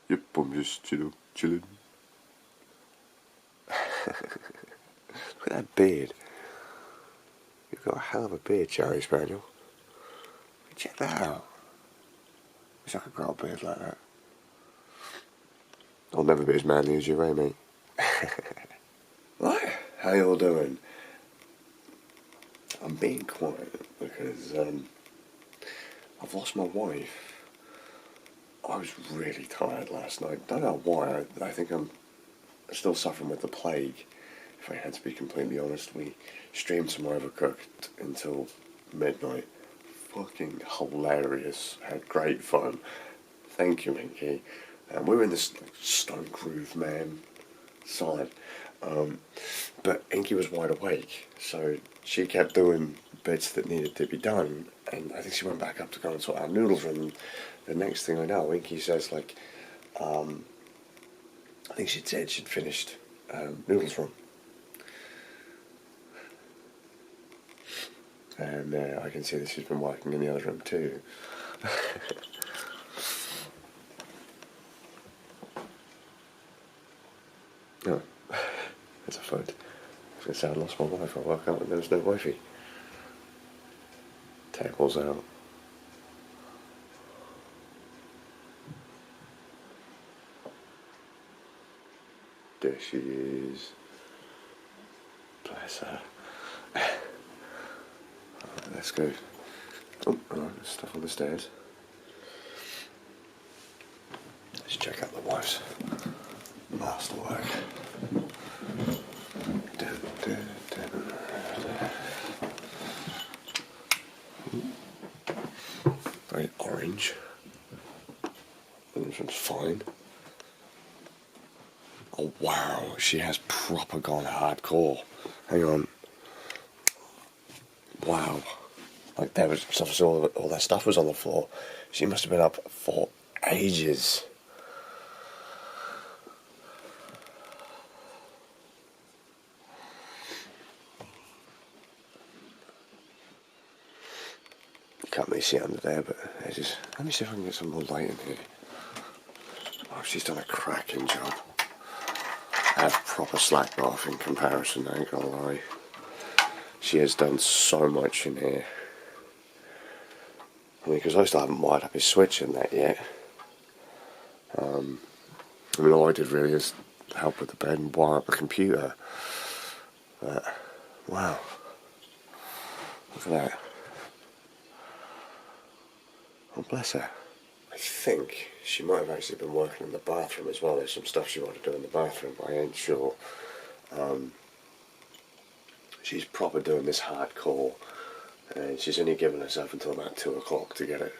Yep, I'm just chilling. Look at that beard. You've got a hell of a beard, Charlie Spaniel. Check that out. Wish I could grow a beard like that. I'll never be as manly as you, eh, mate? Right, how you all doing? I'm being quiet because I've lost my wife. I was really tired last night. Don't know why. I think I'm still suffering with the plague. If I had to be completely honest, we streamed some Overcooked until midnight. Fucking hilarious. Had great fun. Thank you, Minky. And we were in this Stone Groove, man. Solid. But Inky was wide awake, so she kept doing bits that needed to be done, and I think she went back up to go and sort out noodles room. And the next thing I know, Inky says, like, I think she'd said she'd finished noodles room. And I can see that she's been working in the other room too. Oh, that's a phone. I was going to say I lost my wife. I woke up and there was no wifey. Tackles out. There she is. Bless her. Let's go. Oh, alright, there's stuff on the stairs. Let's check out the wife's masterwork. Very orange. This one's fine. Oh wow, she has proper gone hardcore. Hang on. Wow. Like there was stuff, all that stuff was on the floor. She must have been up for ages. Can't really see under there, but let me see if I can get some more light in here. Oh, she's done a cracking job. I've proper slacked off in comparison, I ain't gonna lie. She has done so much in here. I mean, because I still haven't wired up his switch in that yet. I mean, all I did really is help with the bed and wire up the computer. But, wow. Look at that. Oh, bless her. I think she might have actually been working in the bathroom as well. There's some stuff she wanted to do in the bathroom, but I ain't sure. She's proper doing this hardcore, and she's only given herself until about 2 o'clock to get it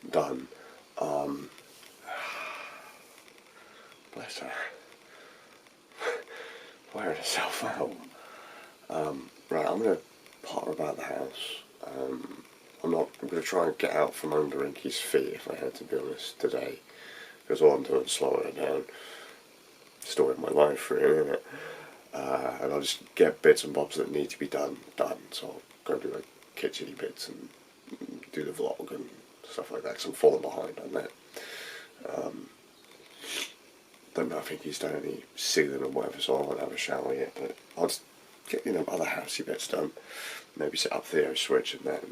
done. Bless her. Wearing herself out. Right, I'm going to potter about the house. I'm going to try and get out from under Inky's feet, if I had to be honest, today. Because all I'm doing is slowing her down. Story of my life, really, isn't it? And I'll just get bits and bobs that need to be done. So I'll go do like kitchen-y bits and do the vlog and stuff like that, because I'm falling behind on that. Don't know if Inky's done any sealing or whatever, so I won't have a shower yet, but I'll just get, other housey bits done. Maybe set up Theo's switch and that.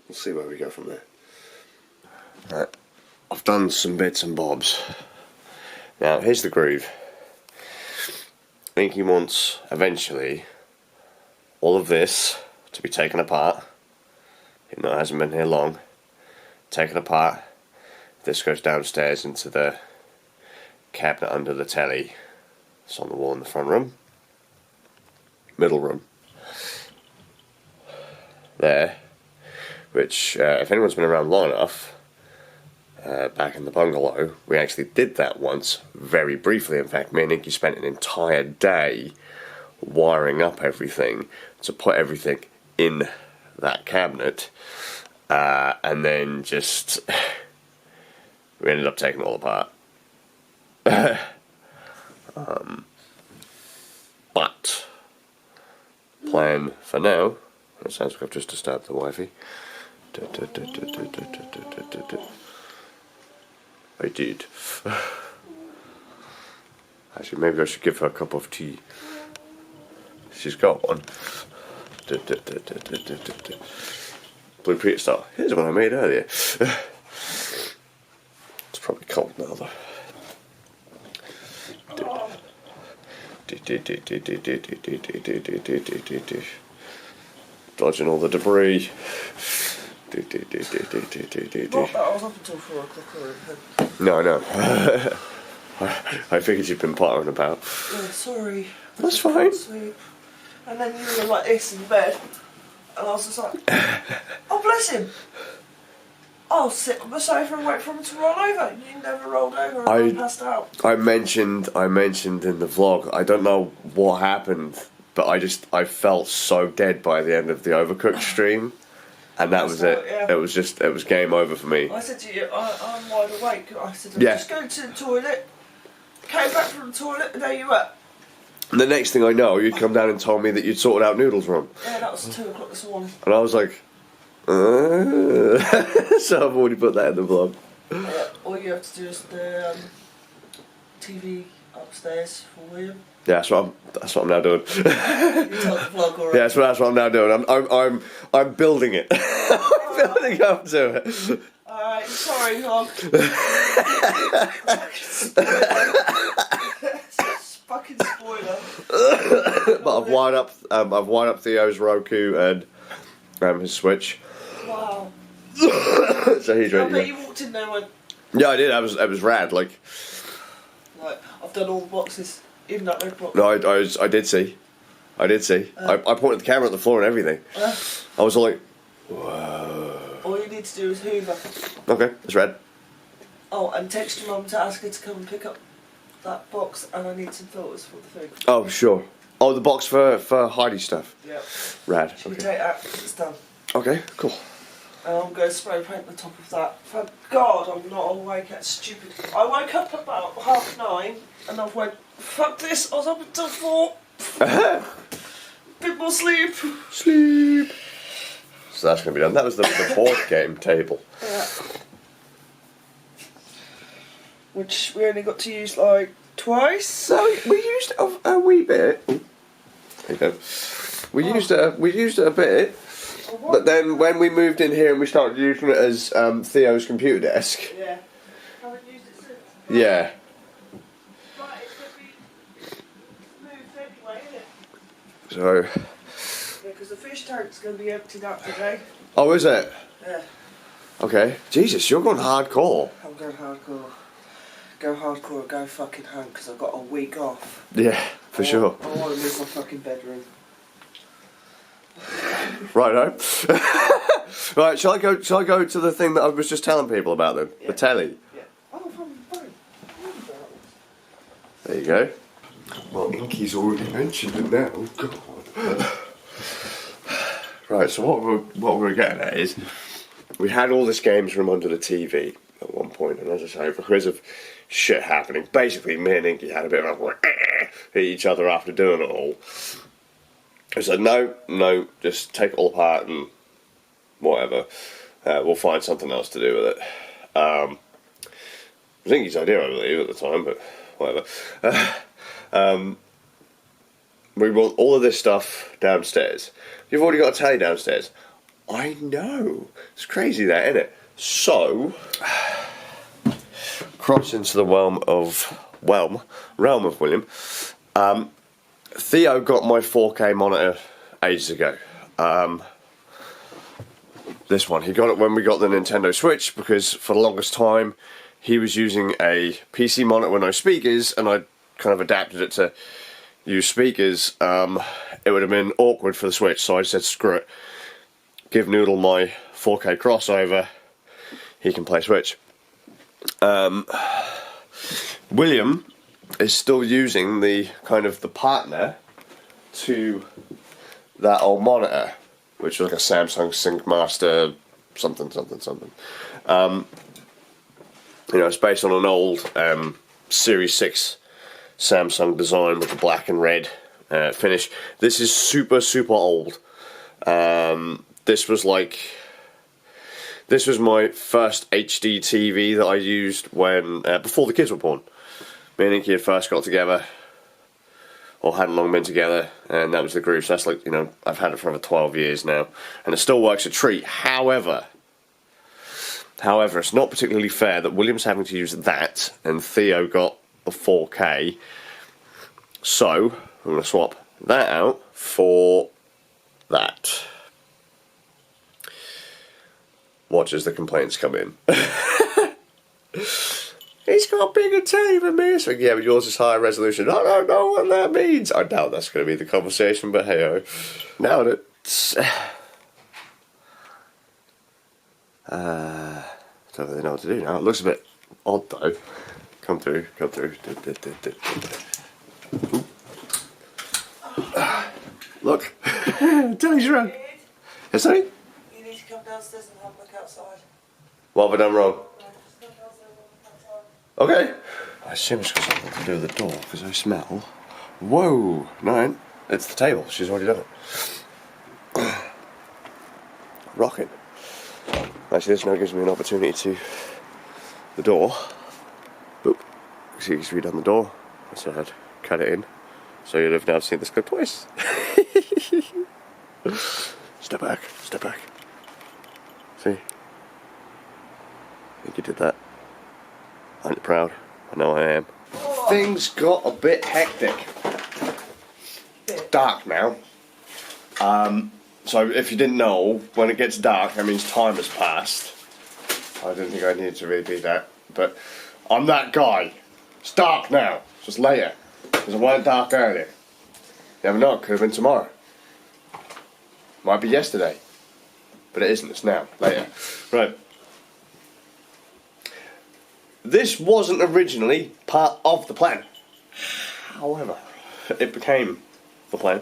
We'll see where we go from there. Right. I've done some bits and bobs. Now, here's the groove. Inky wants, eventually, all of this to be taken apart. Even though it hasn't been here long. Taken apart. This goes downstairs into the cabinet under the telly. It's on the wall in the front room. Middle room. There. Which, if anyone's been around long enough, back in the bungalow, we actually did that once, very briefly. In fact, me and Inky spent an entire day wiring up everything to put everything in that cabinet, and then just we ended up taking it all apart. But plan for now, it sounds like I've just disturbed the wifey, I did. Actually, maybe I should give her a cup of tea. She's got one. Blue Peter style. Here's one I made earlier. It's probably cold now though. Dodging all the debris. Not that I was up until 4 o'clock already. No. I figured you'd been pottering about. Yeah, sorry. That's fine. Sleep. And then you were like this in bed, and I was just like, oh bless him. I'll sit on the sofa and wait for him to roll over. You never rolled over and I passed out. I mentioned in the vlog, I don't know what happened, but I felt so dead by the end of the Overcooked stream. And that was it. Yeah. It was game over for me. I said to you, I'm wide awake. I said, I'm just going to the toilet. Came back from the toilet, and there you were. And the next thing I know, you'd come down and told me that you'd sorted out noodles wrong. Yeah, that was 2 o'clock this morning. And I was like, so I've already put that in the vlog. Yeah, all you have to do is the TV upstairs for William. Yeah, that's what I'm now doing. You told the vlog already. Yeah, that's what I'm now doing. I'm building it. I'm building up to it. Alright, sorry, hog. Fucking spoiler. But I've wired up Theo's Roku and his Switch. Wow. So he's I ready. bet you walked in there and went, Yeah, I did. It was rad. Like, I've done all the boxes, even that red box. no, I did see. I pointed the camera at the floor and everything. I was like, whoa. All you need to do is hoover. Okay, it's rad. Oh, and text your mum to ask her to come and pick up that box, and I need some filters for the food. Oh, sure. Oh, the box for Heidi stuff. Yeah. Rad. Should we Okay. take that? It's done. Okay, cool. And I'm going to spray paint the top of that. Thank God I'm not awake. That's stupid. I woke up about 9:30 and I went, fuck this, I was up until 4. Bit more sleep. Sleep. So that's going to be done. That was the board game table. Yeah. Which we only got to use like twice. So we used a wee bit. There you go. We used it a bit. But then when we moved in here and we started using it as Theo's computer desk. Yeah. Haven't used it since. Yeah. But it's going to be moved anyway, isn't it? So. Yeah, because the fish tank's going to be emptied out today. Oh, is it? Yeah. Okay. Jesus, you're going hardcore. I'm going hardcore. Go hardcore or go fucking home because I've got a week off. Yeah, for sure. I want to leave my fucking bedroom. Righto. Right, shall I go to the thing that I was just telling people about then? Yeah. The telly. Yeah. Oh, fine. There you go. Well, Inky's already mentioned it now. God. Right, so what we're getting at is we had all this games room under the TV at one point, and as I say, because of shit happening, basically me and Inky had a bit of a hit each other after doing it all. I said, no, just take it all apart and whatever. We'll find something else to do with it. It was Inky's idea, I believe, at the time, but whatever. We want all of this stuff downstairs. You've already got a telly downstairs. I know. It's crazy that, isn't it? So, cross into the realm of William. Theo got my 4K monitor ages ago. This one, he got it when we got the Nintendo Switch because for the longest time he was using a PC monitor with no speakers, and I kind of adapted it to use speakers. It would have been awkward for the Switch, so I said screw it. Give Noodle my 4K crossover, he can play Switch. William is still using the kind of the partner to that old monitor, which was like a Samsung Sync Master something. It's based on an old Series 6 Samsung design with the black and red finish. This is super old. This was like This was my first HD TV that I used when before the kids were born. Me and Inky had first got together, or hadn't long been together, and that was the groove. So that's like, you know, I've had it for over 12 years now, and it still works a treat. However, it's not particularly fair that William's having to use that, and Theo got the 4K. So I'm going to swap that out for that. Watch as the complaints come in. He's got a bigger TV than me. So, yeah, but yours is higher resolution. I don't know what that means. I doubt that's going to be the conversation, but hey-ho. Now it's... don't really know what to do now. It looks a bit odd, though. Come through. Look. Daddy's wrong. Yes, honey? You need to come downstairs and have a look outside. What have I done wrong? Okay. I assume it's got something to do with the door, because I smell... Whoa! No, it's the table. She's already done it. Rocking. Actually, this now gives me an opportunity to... The door. Boop. See, he's redone the door. So I'd cut it in. So you'll have now seen this clip twice. Step back. See? I think you did that. Aren't you proud? I know I am. Things got a bit hectic. It's dark now. So if you didn't know, when it gets dark, that means time has passed. I didn't think I needed to really do that, but I'm that guy. It's dark now. It's just later. Because it weren't dark earlier. You never know, it could have been tomorrow. Might be yesterday. But it isn't, it's now. Later. Right. This wasn't originally part of the plan. However, it became the plan.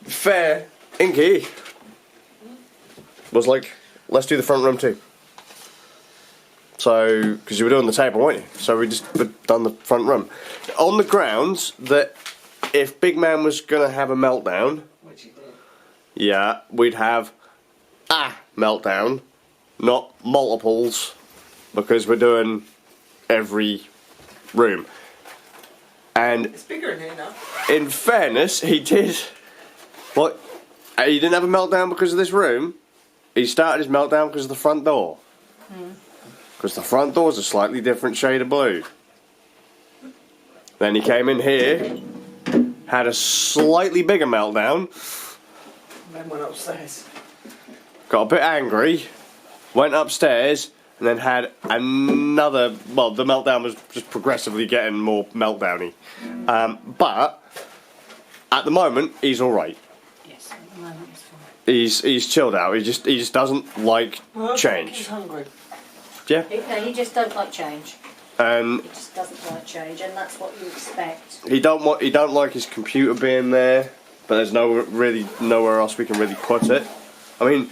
Fair, Inky was like, let's do the front room too. So, because you were doing the table, weren't you? So we just done the front room. On the grounds that if Big Man was going to have a meltdown, Which he did. Yeah, we'd have a meltdown, not multiples, because we're doing every room. And It's bigger in here now. in fairness, he did. What? He didn't have a meltdown because of this room. He started his meltdown because of the front door. Because the front door's a slightly different shade of blue. Then he came in here, had a slightly bigger meltdown, And then went upstairs. got a bit angry, went upstairs, and then had another... Well, the meltdown was just progressively getting more meltdowny. But, at the moment, he's alright. Yes, at the moment it's fine. He's chilled out. He just doesn't like He's change. hungry. Yeah. He just don't like change. And He just doesn't like change, and that's what you expect. he don't like his computer being there, but there's nowhere else we can really put it. I mean,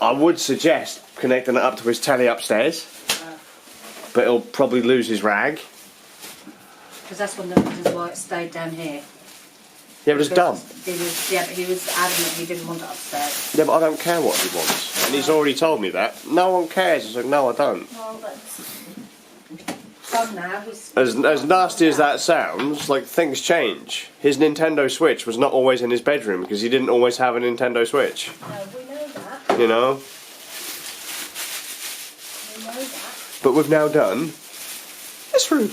I would suggest connecting it up to his telly upstairs, but he'll probably lose his rag. Because that's one of the reasons why it stayed down here. Yeah, but it's dumb. But he was adamant he didn't want it upstairs. Yeah, but I don't care what he wants, and he's already told me that. No one cares. It's like, no, I don't. Well, that's done now. As nasty as that sounds, like, things change. His Nintendo Switch was not always in his bedroom because he didn't always have a Nintendo Switch. No, we know that. You know? We know that. But we've now done this room.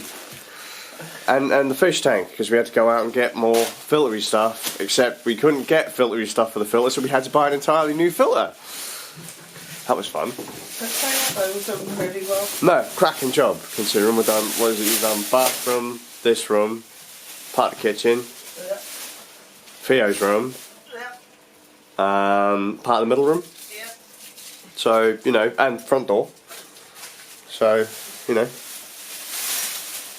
And the fish tank, because we had to go out and get more filtery stuff, except we couldn't get filtery stuff for the filter, so we had to buy an entirely new filter. That was fun. Those done really well. No, cracking job, considering we've done, you've done bathroom, this room, part of the kitchen, Yeah. Theo's room, Yeah. part of the middle room. Yeah. So, you know, and front door. So, you know.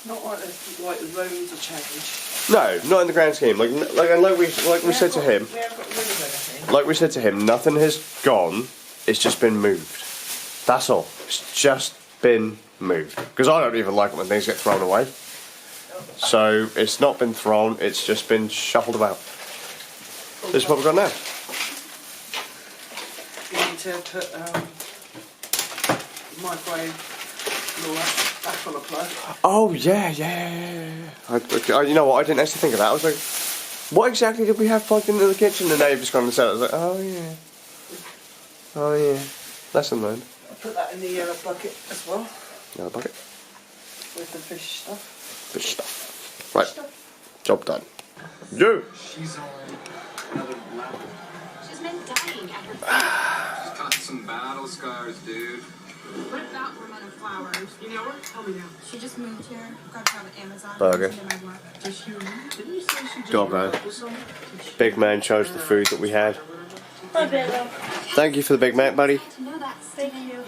Not like the rooms are changed. No, not in the grand scheme. Like we said to him. We haven't got rid of anything. Like we said to him, nothing has gone. It's just been moved. That's all. It's just been moved. Because I don't even like it when things get thrown away. So it's not been thrown. It's just been shuffled about. This is what we've got now. You need to put microwave and all that. That's on a plug. Oh, yeah. You know what, I didn't actually think of that. I was like, what exactly did we have plugged into the kitchen? And now you've just gone and said it. I was like, oh yeah. Lesson learned. I put that in the yellow bucket as well. Yellow bucket. With the fish stuff. Fish stuff. Right. Job done. You! She's on another level. She's been dying after. She's got some battle scars, dude. What about Ramona Flowers? You know what? Tell me now. She just moved here. Got a job at Amazon. Burger. She did my work. Does she remember? Didn't you say she just Doggo. broke up with someone? Big man chose the food that we had. Hi, Bella. Thank you for the Big Mac, buddy. To know that, thank you.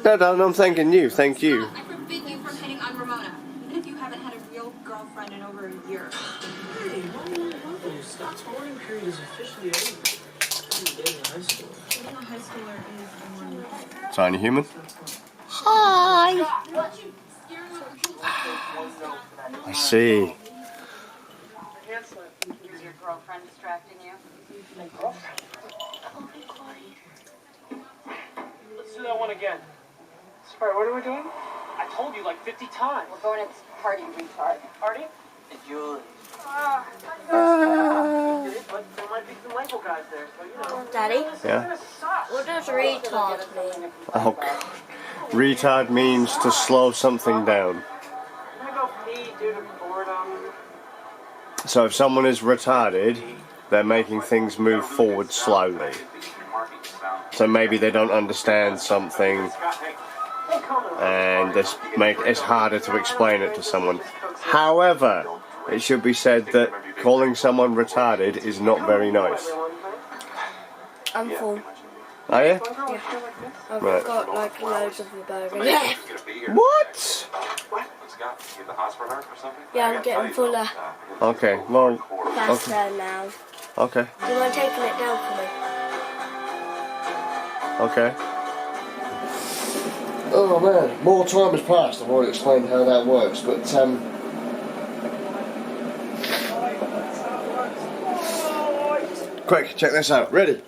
No, I'm thanking you. Thank you. I forbid you from hitting on Ramona, even if you haven't had a real girlfriend in over a year. Hey, whoa. Scott's boarding period is officially over. I'm dating a high schooler. Dating a high schooler is a Tiny human. I see. Is your girlfriend distracting you? My girlfriend. Let's do that one again. Sorry, what are we doing? I told you like 50 times. We're going to this party, retard. Party? Enjoy. But there might be some Lego guys there, so you know. Daddy, Yeah. what does retard mean? Oh, God. Retard means to slow something down. Can I go pee due to boredom? So if someone is retarded, they're making things move forward slowly. So maybe they don't understand something, and it's harder to explain it to someone. However, it should be said that calling someone retarded is not very nice. I'm full. Are you? I've Right. got like loads of the burger left. What? Yeah, I'm getting fuller Okay, well, faster now. okay, Do you mind taking it down for me? okay. Oh man, more time has passed. I've already explained how that works, but quick, check this out. Ready?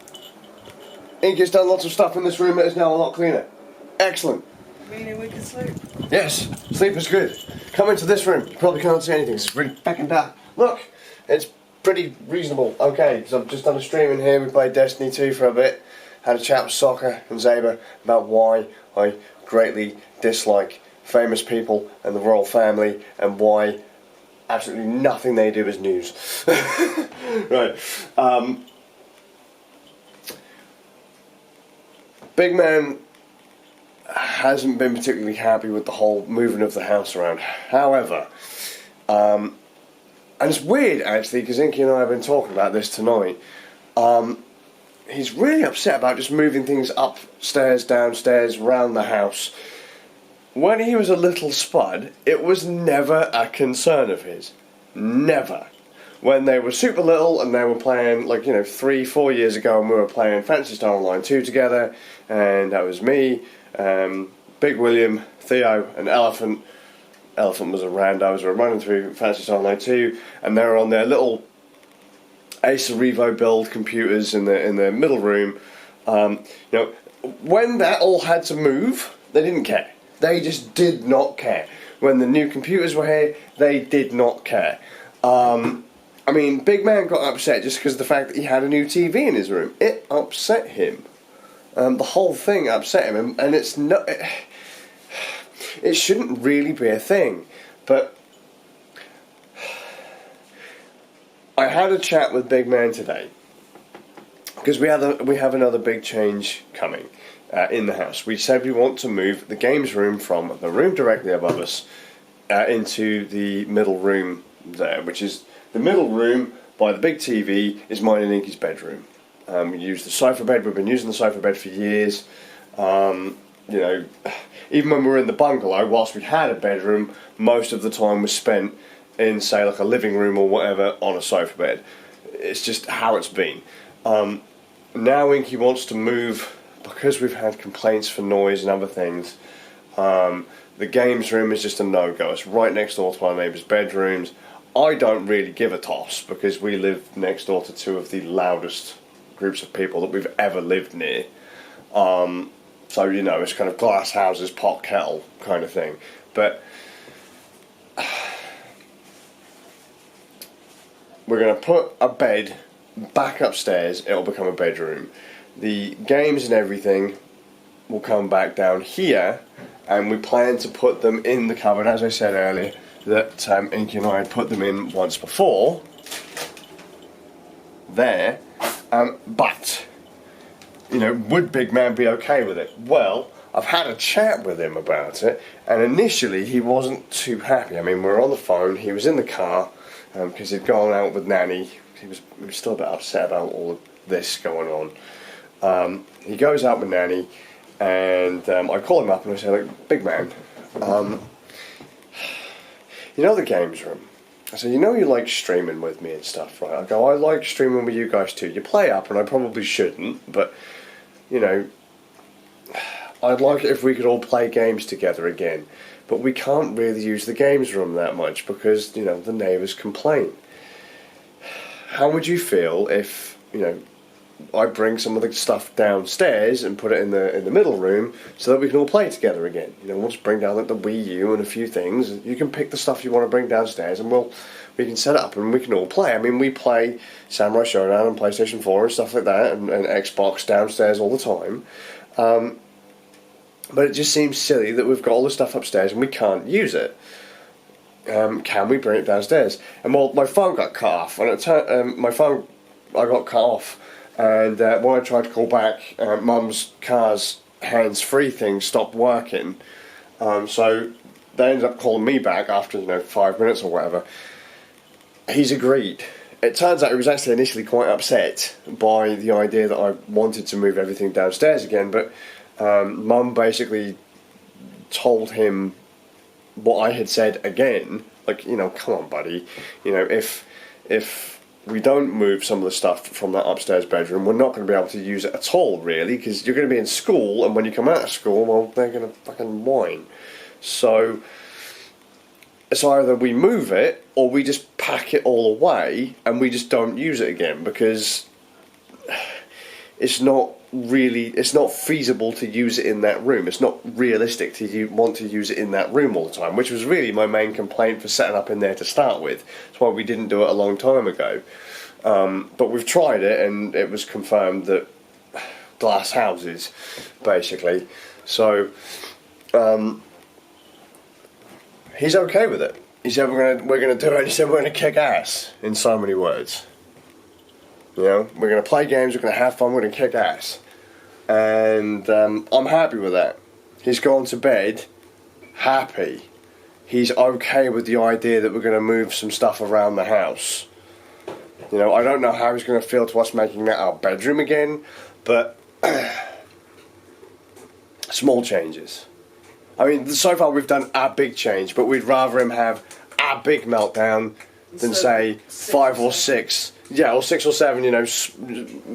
Inky's done lots of stuff in this room that is now a lot cleaner. Excellent. Meaning we can sleep. Yes, sleep is good. Come into this room. You probably can't see anything. It's really fucking dark. Look, it's pretty reasonable. Okay, so I've just done a stream in here. We played Destiny 2 for a bit. Had a chat with Soccer and Zaber about why I greatly dislike famous people and the royal family and why absolutely nothing they do is news. Right. Big Man hasn't been particularly happy with the whole moving of the house around. However, and it's weird actually because Inky and I have been talking about this tonight. He's really upset about just moving things upstairs, downstairs, around the house. When he was a little spud, it was never a concern of his. Never. When they were super little and they were playing, 3-4 years ago, and we were playing Phantasy Star Online 2 together, and that was me, Big William, Theo, and Elephant. Elephant was a randos. We were running through Phantasy Star Online 2, and they were on their little Acer Revo build computers in the middle room. When that all had to move, they didn't care. They just did not care. When the new computers were here, they did not care. Big Man got upset just because of the fact that he had a new TV in his room. It upset him. The whole thing upset him, and it's not. It shouldn't really be a thing, but I had a chat with Big Man today because we have another big change coming in the house. We said we want to move the games room from the room directly above us into the middle room there, which is the middle room by the big TV is mine and Inky's bedroom. We use the sofa bed. We've been using the sofa bed for years. Even when we were in the bungalow, whilst we had a bedroom, most of the time was spent in, say, like a living room or whatever on a sofa bed. It's just how it's been. Now Inky wants to move, because we've had complaints for noise and other things, the games room is just a no-go. It's right next door to our neighbours' bedrooms. I don't really give a toss, because we live next door to two of the loudest groups of people that we've ever lived near. So, you know, it's kind of glass houses, pot, kettle kind of thing. But we're going to put a bed back upstairs. It'll become a bedroom. The games and everything will come back down here, and we plan to put them in the cupboard, as I said earlier, that Inky and I had put them in once before. There. But, you know, would Big Man be okay with it? Well, I've had a chat with him about it, and initially he wasn't too happy. I mean, we were on the phone, he was in the car, because he'd gone out with Nanny. He was still a bit upset about all of this going on. He goes out with Nanny, and I call him up and I say, like, Big Man, you know the games room? I said, you know you like streaming with me and stuff, right? I go, I like streaming with you guys too. You play up, and I probably shouldn't, but, you know, I'd like it if we could all play games together again. But we can't really use the games room that much because, you know, the neighbours complain. How would you feel if, you know, I bring some of the stuff downstairs and put it in the middle room so that we can all play together again? You know, we'll just bring down like the Wii U and a few things. You can pick the stuff you want to bring downstairs, and we can set it up and we can all play. I mean, we play Samurai Showdown and PlayStation 4 and stuff like that, and Xbox downstairs all the time. But it just seems silly that we've got all the stuff upstairs and we can't use it. Can we bring it downstairs? And well, my phone got cut off, and I got cut off. And when I tried to call back, Mum's car's hands-free thing stopped working. So they ended up calling me back after, you know, 5 minutes or whatever. He's agreed. It turns out he was actually initially quite upset by the idea that I wanted to move everything downstairs again, but Mum basically told him what I had said again. Like, you know, come on, buddy. You know, if we don't move some of the stuff from that upstairs bedroom, we're not going to be able to use it at all, really, because you're going to be in school, and when you come out of school, well, they're going to fucking whine. So it's either we move it, or we just pack it all away, and we just don't use it again, because it's not feasible to use it in that room. It's not realistic to want to use it in that room all the time, which was really my main complaint for setting up in there to start with. That's why we didn't do it a long time ago. But we've tried it, and it was confirmed that glass houses, basically. So he's okay with it. He said we're gonna do it. He said we're gonna kick ass, in so many words. You know, we're going to play games, we're going to have fun, we're going to kick ass. And I'm happy with that. He's gone to bed happy. He's okay with the idea that we're going to move some stuff around the house. You know, I don't know how he's going to feel to us making that our bedroom again, but small changes. I mean, so far we've done a big change, but we'd rather him have a big meltdown than, say, 5 or 6. Yeah, or 6 or 7, you know,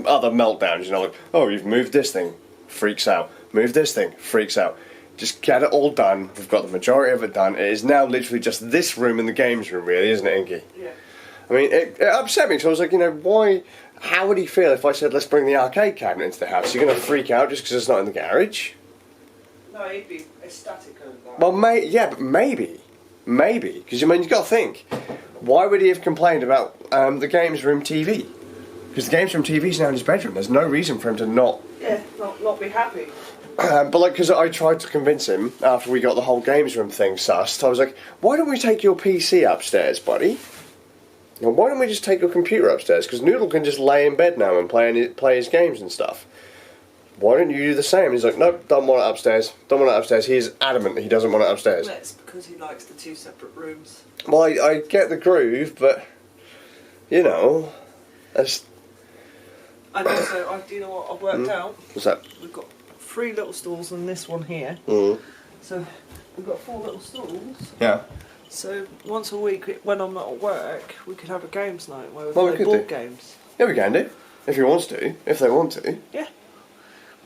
other meltdowns, you know, like, oh, you've moved this thing, freaks out. Move this thing, freaks out. Just get it all done. We've got the majority of it done. It is now literally just this room and the games room, really, isn't it, Inky? Yeah. I mean, it upset me, because I was like, you know, why, how would he feel if I said, let's bring the arcade cabinet into the house? You're going to freak out just because it's not in the garage? No, he'd be ecstatic over that. Well, yeah, but maybe. Because, I mean, you've got to think. Why would he have complained about the games room TV? Because the games room TV's now in his bedroom. There's no reason for him to not... Yeah, not be happy. But, like, because I tried to convince him after we got the whole games room thing sussed, I was like, why don't we take your PC upstairs, buddy? Now, why don't we just take your computer upstairs? Because Noodle can just lay in bed now and play his games and stuff. Why don't you do the same? He's like, nope, don't want it upstairs. Don't want it upstairs. He is adamant that he doesn't want it upstairs. That's because he likes the 2 separate rooms. Well, I get the groove, but, you know, that's... And also, do you know what I've worked out? What's that? We've got 3 little stools and this one here. Mm. So, we've got 4 little stools. Yeah. So, once a week, when I'm not at work, we could have a games night where we Well, play board games. Yeah, we can do. If he wants to. If they want to. Yeah.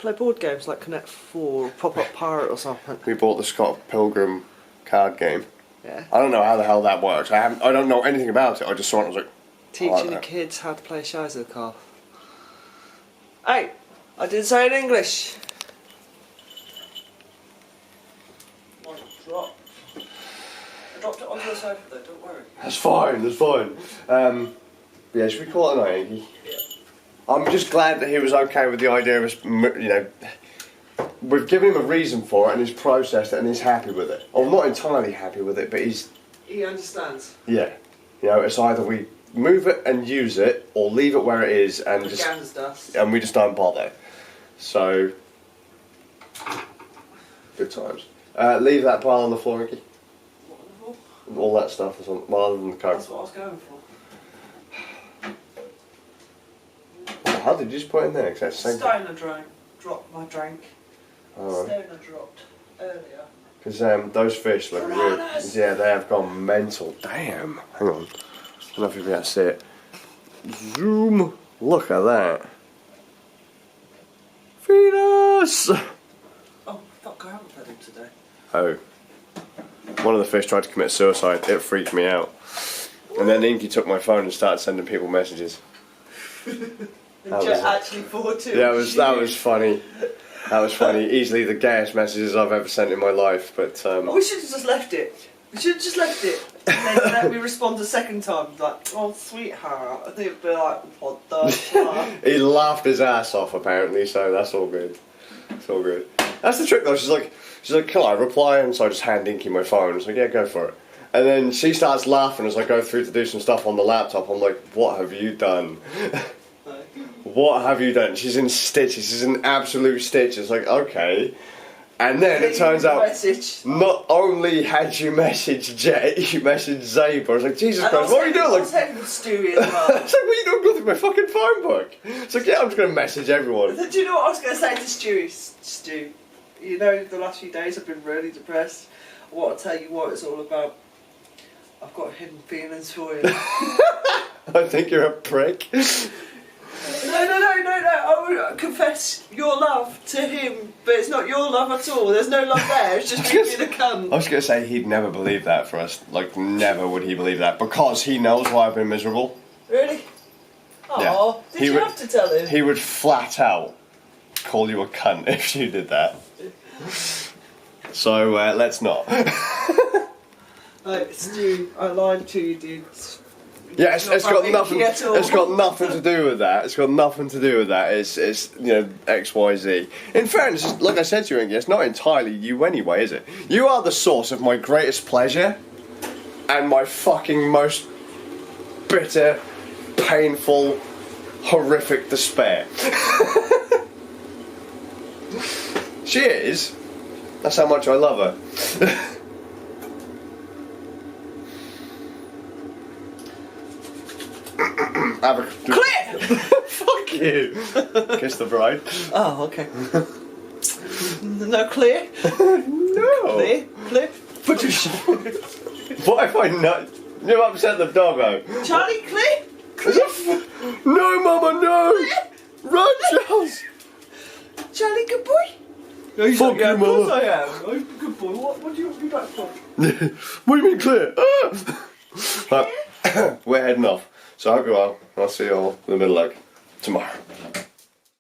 Play board games like Connect 4 or Pop-Up Pirate or something. We bought the Scott Pilgrim card game. Yeah. I don't know how the hell that works. I don't know anything about it. I just saw it and I was like, Teaching the kids how to play Shizo card. Hey, I didn't say it in English. the sofa though, don't worry. That's fine, that's fine. Yeah, should we call it a night, Iggy? Yeah. I'm just glad that he was okay with the idea of us, you know, we've given him a reason for it and he's processed it and he's happy with it. Or not entirely happy with it, but he's... He understands. Yeah. You know, it's either we move it and use it or leave it where it is and The just... gammons dust. And we just don't bother. So... Good times. Leave that pile on the floor, Iggy. Wonderful. All that stuff is on, rather than the coat. That's what I was going for. How did you just put it in there? 'Cause that's the same. Stoner dropped my drink. Oh. Stoner dropped earlier. Because those fish look really... Piranhas! Yeah, they have gone mental. Damn. Hang on. I don't know if you'll be able to see it. Zoom. Look at that. Venus! Oh, fuck, I haven't fed him today. Oh. One of the fish tried to commit suicide. It freaked me out. And then Inky took my phone and started sending people messages. That was actually forward to Yeah, that was funny. That was funny. Easily the gayest messages I've ever sent in my life. But We should have just left it. We should have just left it. And then let me respond a second time. Like, oh, sweetheart. I think it'd be like, what the fuck? he laughed his ass off apparently, so that's all good. It's all good. That's the trick though. She's like, can I reply? And so I just hand Inky my phone. It's like, yeah, go for it. And then she starts laughing as I go through to do some stuff on the laptop. I'm like, what have you done? What have you done? She's in stitches. She's in absolute stitches. Like, okay. And then it turns out, not only had you messaged Jet, you messaged Zabe. I was like, Jesus Christ, what are you doing? I was heading with Stewie as well. It's like, what are you doing? Go through my fucking phone book. It's like, yeah, I'm just going to message everyone. Do you know what I was going to say to Stewie? Stu, you know, the last few days I've been really depressed. I want to tell you what it's all about. I've got hidden feelings for you. I think you're a prick. No. I would confess your love to him, but it's not your love at all. There's no love there. It's just you being a cunt. I was going to say he'd never believe that for us. Like, never would he believe that. Because he knows why I've been miserable. Really? Yeah. Oh, did you have to tell him? He would flat out call you a cunt if you did that. So, let's not. Like, Stu, I lied to you, dude. Yeah, it's got nothing. at all. It's got nothing to do with that. It's got nothing to do with that. It's you know, XYZ. In fairness, like I said to you, Inky, it's not entirely you anyway, is it? You are the source of my greatest pleasure and my fucking most bitter, painful, horrific despair. She is. That's how much I love her. Clear! Fuck you! Kiss the bride. Oh, okay. No clear? No! Clear? What if I not? You upset the doggo. Charlie, clear? No, Mama, no! Run, Charles! Charlie, good boy? No, Fuck you, of course Mama. I am. I'm a good boy. What do you want me back for? What do you mean clear? Right, we're heading off. So I hope you well. I'll see you all in the middle leg tomorrow.